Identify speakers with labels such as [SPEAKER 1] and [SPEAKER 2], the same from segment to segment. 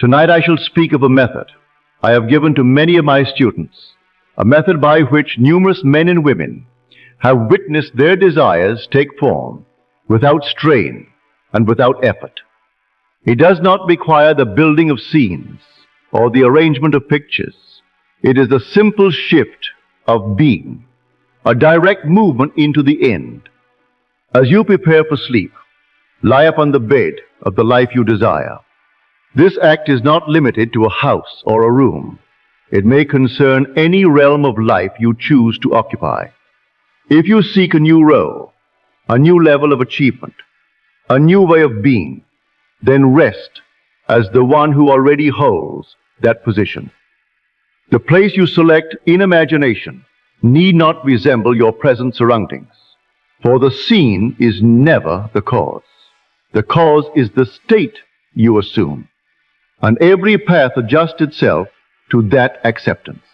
[SPEAKER 1] Tonight I shall speak of a method I have given to many of my students, a method by which numerous men and women have witnessed their desires take form without strain and without effort. It does not require the building of scenes or the arrangement of pictures. It is the simple shift of being, a direct movement into the end. As you prepare for sleep, lie upon the bed of the life you desire. This act is not limited to a house or a room. It may concern any realm of life you choose to occupy. If you seek a new role, a new level of achievement, a new way of being, then rest as the one who already holds that position. The place you select in imagination need not resemble your present surroundings, for the scene is never the cause. The cause is the state you assume, and every path adjusts itself to that acceptance.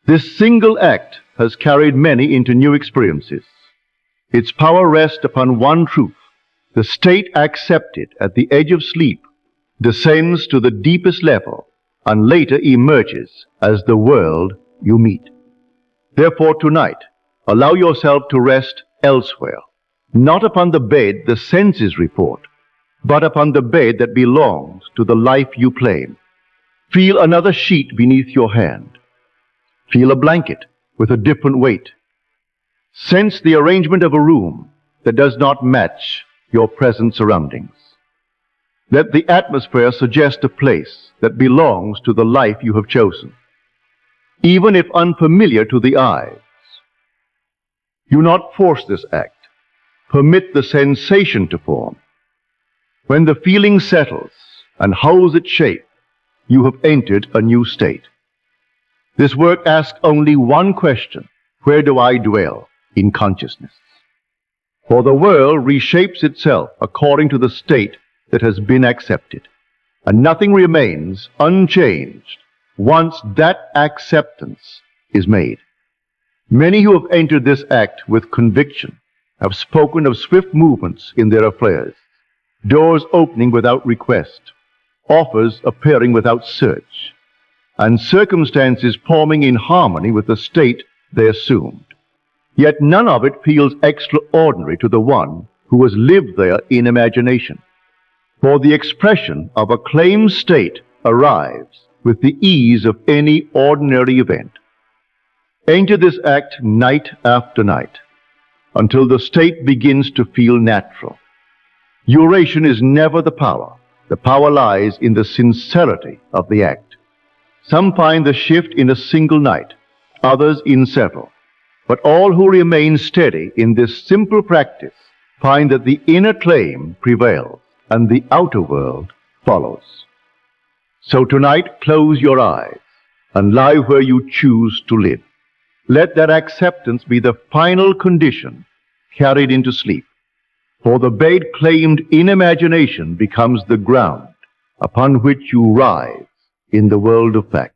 [SPEAKER 1] This single act has carried many into new experiences. Its power rests upon one truth. The state accepted at the edge of sleep descends to the deepest level and later emerges as the world you meet. Therefore tonight, allow yourself to rest elsewhere, not upon the bed the senses report, but upon the bed that belongs to the life you claim. Feel another sheet beneath your hand. Feel a blanket with a different weight. Sense the arrangement of a room that does not match your present surroundings. Let the atmosphere suggest a place that belongs to the life you have chosen, even if unfamiliar to the eyes. Do not force this act. Permit the sensation to form. When the feeling settles and holds its shape, you have entered a new state. This work asks only one question: where do I dwell in consciousness? For the world reshapes itself according to the state that has been accepted, and nothing remains unchanged once that acceptance is made. Many who have entered this act with conviction have spoken of swift movements in their affairs, doors opening without request, offers appearing without search, and circumstances forming in harmony with the state they assumed. Yet none of it feels extraordinary to the one who has lived there in imagination, for the expression of a claimed state arrives with the ease of any ordinary event. Enter this act night after night, until the state begins to feel natural. Duration is never the power. The power lies in the sincerity of the act. Some find the shift in a single night, others in several. But all who remain steady in this simple practice find that the inner claim prevails and the outer world follows. So tonight, close your eyes and lie where you choose to live. Let that acceptance be the final condition carried into sleep, for the bed claimed in imagination becomes the ground upon which you rise in the world of fact.